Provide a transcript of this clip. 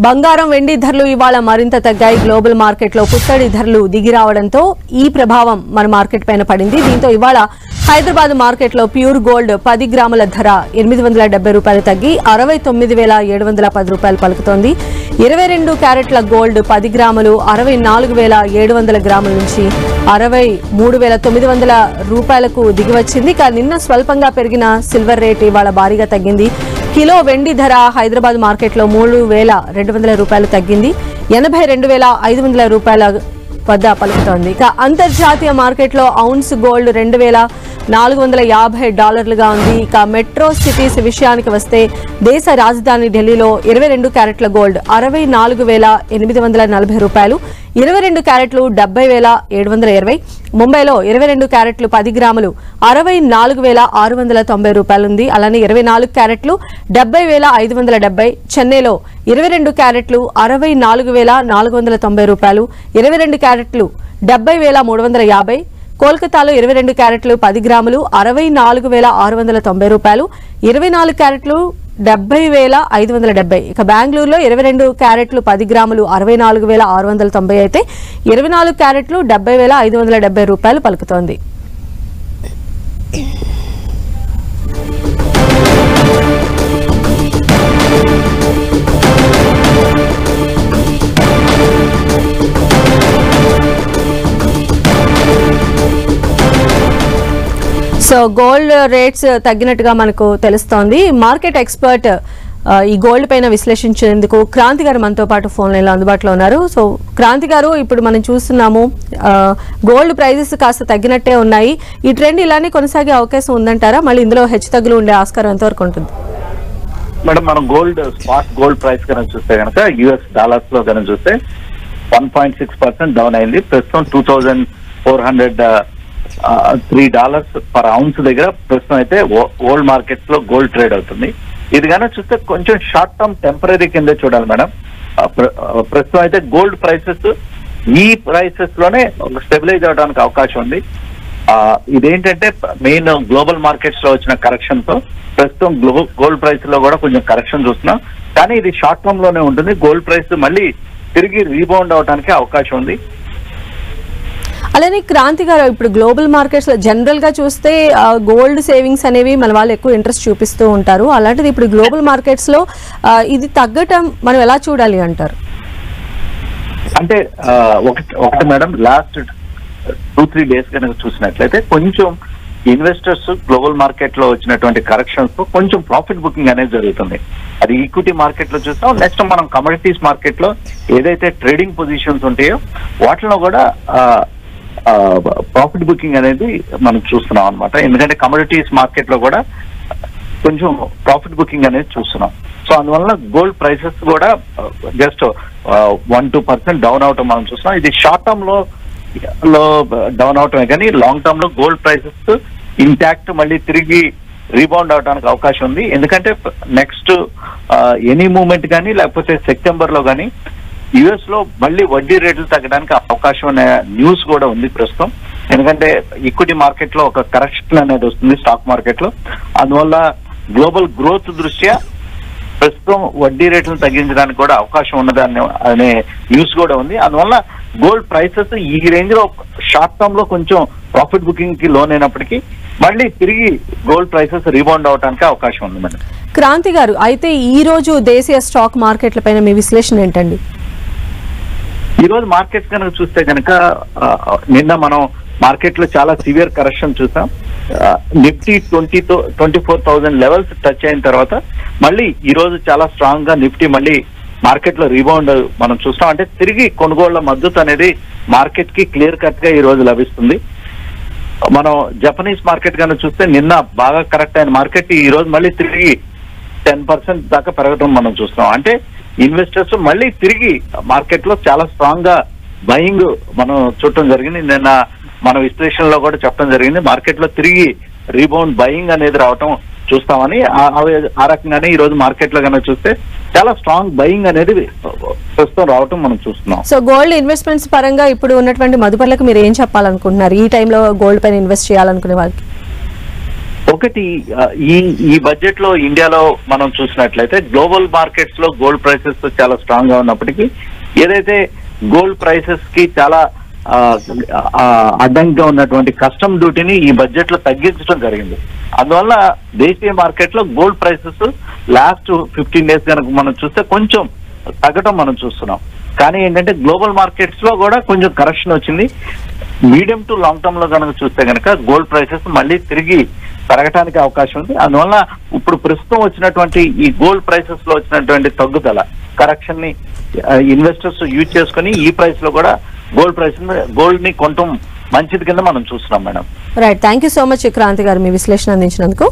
బంగారం వెండి ధరలు ఇవాళ మరింత తగ్గాయి. గ్లోబల్ మార్కెట్లో పుత్తడి ధరలు దిగి రావడంతో ఈ ప్రభావం మన మార్కెట్ పైన పడింది. దీంతో ఇవాళ హైదరాబాద్ మార్కెట్లో ప్యూర్ గోల్డ్ 10 గ్రాముల ధర 870 రూపాయలు తగ్గి 69,710 రూపాయలు పలుకుతోంది. 22 క్యారెట్ల గోల్డ్ 10 గ్రాములు 64,700 గ్రాముల నుంచి 63,900 రూపాయలకు దిగివచ్చింది. కానీ నిన్న స్వల్పంగా పెరిగిన సిల్వర్ రేట్ ఇవాళ భారీగా తగ్గింది. కిలో వెండి ధర హైదరాబాద్ మార్కెట్లో 3,200 రూపాయలు తగ్గింది. 82,500 రూపాయల వద్ద పలుకుతోంది. ఇక అంతర్జాతీయ మార్కెట్లో ఔన్స్ గోల్డ్ 2,450 ఉంది. ఇక మెట్రో సిటీస్ విషయానికి వస్తే దేశ రాజధాని ఢిల్లీలో 22 క్యారెట్ల గోల్డ్ 64,840 రూపాయలు, 22 క్యారెట్లు 70,720. ముంబైలో 22 క్యారెట్లు 10 గ్రాములు 64,690 రూపాయలు ఉంది. అలానే 24 క్యారెట్లు 70,570. చెన్నైలో 22 క్యారెట్లు 64,490 రూపాయలు, 22 క్యారెట్లు 70,350. కోల్కతాలో 22 క్యారెట్లు 10 గ్రాములు 64,690 రూపాయలు, 24 క్యారెట్లు 70,570. ఇక బెంగళూరులో 22 క్యారెట్లు 10 గ్రాములు 64,690 అయితే 24 క్యారెట్లు 70,570 రూపాయలు పలుకుతోంది. సో గోల్డ్ రేట్స్ తగ్గినట్టుగా మనకు తెలుస్తోంది. మార్కెట్ ఎక్స్పర్ట్ ఈ గోల్డ్ పైన విశ్లేషించేందుకు క్రాంతి గారు మనతో పాటు ఫోన్ లైన్లో అందుబాటులో ఉన్నారు. సో క్రాంతి గారు, ఇప్పుడు మనం చూస్తున్నాము గోల్డ్ ప్రైజెస్ కాస్త తగ్గినట్టే ఉన్నాయి. ఈ ట్రెండ్ ఇలానే కొనసాగే అవకాశం ఉందంటారా? మళ్ళీ ఇందులో హెచ్చుతగ్గులు ఉండే ఆస్కారం ఎంతవరకు ఉంటుంది? మేడం, మనం స్పాట్ గోల్డ్ ప్రైస్ కనుక చూస్తే కనుక US డాలర్స్ లో కనుక చూస్తే 1.6% డౌన్ అయింది. ప్రస్తుతం $2,403 పర్ ఔన్స్ దగ్గర ప్రస్తుతం అయితే ఓల్డ్ మార్కెట్స్ లో గోల్డ్ ట్రేడ్ అవుతుంది. ఇది కనుక చూస్తే కొంచెం షార్ట్ టర్మ్ టెంపరీ కింద చూడాలి మేడం. ప్రస్తుతం అయితే గోల్డ్ ప్రైసెస్ ఈ ప్రైసెస్ లోనే స్టెబిలైజ్ అవడానికి అవకాశం ఉంది. ఇదేంటంటే మెయిన్ గ్లోబల్ మార్కెట్స్ లో వచ్చిన కరెక్షన్ తో ప్రస్తుతం గోల్డ్ ప్రైస్ లో కూడా కొంచెం కరెక్షన్ చూస్తున్నాం. కానీ ఇది షార్ట్ టర్మ్ లోనే ఉంటుంది. గోల్డ్ ప్రైస్ మళ్ళీ తిరిగి రీబౌండ్ అవడానికి అవకాశం ఉంది. అలానే క్రాంతి గారు, ఇప్పుడు గ్లోబల్ మార్కెట్స్ లో జనరల్ గా చూస్తే గోల్డ్ సేవింగ్స్ అనేవి మన వాళ్ళు ఎక్కువ ఇంట్రెస్ట్ చూపిస్తూ ఉంటారు. అలాంటిది ఇప్పుడు గ్లోబల్ మార్కెట్స్ లో ఇది తగ్గటం మనం ఎలా చూడాలి అంటారు? అంటే ఒకటి మేడం, లాస్ట్ 2-3 డేస్ కనుక చూసినట్లయితే కొంచెం ఇన్వెస్టర్స్ గ్లోబల్ మార్కెట్ లో వచ్చినటువంటి కరెక్షన్స్ తో కొంచెం ప్రాఫిట్ బుకింగ్ అనేది జరుగుతుంది. అది ఈక్విటీ మార్కెట్ లో చూస్తాం. నెక్స్ట్ మనం కమోడిటీస్ మార్కెట్ లో ఏదైతే ట్రేడింగ్ పొజిషన్స్ ఉంటాయో వాటిలో కూడా ప్రాఫిట్ బుకింగ్ అనేది మనం చూస్తున్నాం అనమాట. ఎందుకంటే కమోడిటీస్ మార్కెట్ లో కూడా కొంచెం ప్రాఫిట్ బుకింగ్ అనేది చూస్తున్నాం. సో అందువల్ల గోల్డ్ ప్రైసెస్ కూడా జస్ట్ 1-2% డౌన్ అవటం మనం చూస్తున్నాం. ఇది షార్ట్ టర్మ్ లో డౌన్ అవటమే కానీ లాంగ్ టర్మ్ లో గోల్డ్ ప్రైసెస్ ఇంటాక్ట్ మళ్ళీ తిరిగి రీబౌండ్ అవడానికి అవకాశం ఉంది. ఎందుకంటే నెక్స్ట్ ఎనీ మూమెంట్ కానీ లేకపోతే సెప్టెంబర్ లో కానీ US లో మళ్ళీ వడ్డీ రేట్లు తగ్గడానికి అవకాశం అనే న్యూస్ కూడా ఉంది ప్రస్తుతం. ఎందుకంటే ఈక్విటీ మార్కెట్ లో ఒక కరెక్షన్ అనేది వస్తుంది స్టాక్ మార్కెట్ లో. అందువల్ల గ్లోబల్ గ్రోత్ దృష్ట్యా ప్రస్తుతం వడ్డీ రేట్లను తగ్గించడానికి కూడా అవకాశం ఉన్నది అనే న్యూస్ కూడా ఉంది. అందువల్ల గోల్డ్ ప్రైసెస్ ఈ రేంజ్ లో షార్ట్ టర్మ్ లో కొంచెం ప్రాఫిట్ బుకింగ్ కి లోన్ అయినప్పటికీ మళ్ళీ తిరిగి గోల్డ్ ప్రైసెస్ రీబౌండ్ అవడానికి అవకాశం ఉంది మేడం. క్రాంతి గారు, అయితే ఈ రోజు దేశీయ స్టాక్ మార్కెట్ల పైన మీ విశ్లేషణ ఏంటండి? ఈ రోజు మార్కెట్స్ కనుక చూస్తే కనుక నిన్న మనం మార్కెట్ లో చాలా సివియర్ కరెక్షన్ చూసాం. నిఫ్టీ 24,000 లెవెల్స్ టచ్ అయిన తర్వాత మళ్ళీ ఈ రోజు చాలా స్ట్రాంగ్ గా నిఫ్టీ మళ్ళీ మార్కెట్ లో రీబౌండ్ మనం చూస్తాం. అంటే తిరిగి కొనుగోళ్ల మద్దతు అనేది మార్కెట్ కి క్లియర్ కట్ గా ఈ రోజు లభిస్తుంది. మనం జపనీస్ మార్కెట్ కనుక చూస్తే నిన్న బాగా కరెక్ట్ అయిన మార్కెట్ ఈ రోజు మళ్ళీ తిరిగి 10% దాకా పెరగడం మనం చూస్తాం. అంటే ఇన్వెస్టర్స్ మళ్ళీ తిరిగి మార్కెట్ లో చాలా స్ట్రాంగ్ గా బయింగ్ మనం చూడటం జరిగింది. నిన్న మన విశ్లేషణలో కూడా చెప్పడం జరిగింది. మార్కెట్ లో తిరిగి రీబౌండ్ బయింగ్ అనేది రావటం చూస్తామని. ఆ రకంగానే ఈ రోజు మార్కెట్ లో కనుక చూస్తే చాలా స్ట్రాంగ్ బయింగ్ అనేది ప్రస్తుతం రావటం మనం చూస్తున్నాం. సో గోల్డ్ ఇన్వెస్ట్మెంట్స్ పరంగా ఇప్పుడు ఉన్నటువంటి మదుపర్లకు మీరు ఏం చెప్పాలనుకుంటున్నారు ఈ టైంలో గోల్డ్ పైన ఇన్వెస్ట్ చేయాలనుకునే వాళ్ళకి? ఒకటి ఈ బడ్జెట్ లో ఇండియాలో మనం చూసినట్లయితే గ్లోబల్ మార్కెట్స్ లో గోల్డ్ ప్రైసెస్ చాలా స్ట్రాంగ్ గా ఉన్నప్పటికీ ఏదైతే గోల్డ్ ప్రైసెస్ కి చాలా అడ్డంగా ఉన్నటువంటి కస్టమ్ డ్యూటీని ఈ బడ్జెట్ లో తగ్గించడం జరిగింది. అందువల్ల దేశీయ మార్కెట్ లో గోల్డ్ ప్రైసెస్ లాస్ట్ 15 days కనుక మనం చూస్తే కొంచెం తగ్గటం మనం చూస్తున్నాం. కానీ ఏంటంటే గ్లోబల్ మార్కెట్స్ లో కూడా కొంచెం కరెక్షన్ వచ్చింది. మీడియం టు లాంగ్ టర్మ్ లో కనుక చూస్తే కనుక గోల్డ్ ప్రైసెస్ మళ్ళీ తిరిగి పెరగటానికి అవకాశం ఉంది. అందువల్ల ఇప్పుడు ప్రస్తుతం వచ్చినటువంటి ఈ గోల్డ్ ప్రైసెస్ లో వచ్చినటువంటి తగ్గుదల కరెక్షన్ ని ఇన్వెస్టర్స్ యూజ్ చేసుకుని ఈ ప్రైస్ లో కూడా గోల్డ్ ని కొనటం మంచిది కింద మనం చూస్తున్నాం madam. Right, thank you so much Kranti garu మీ విశ్లేషణ అందించినందుకు.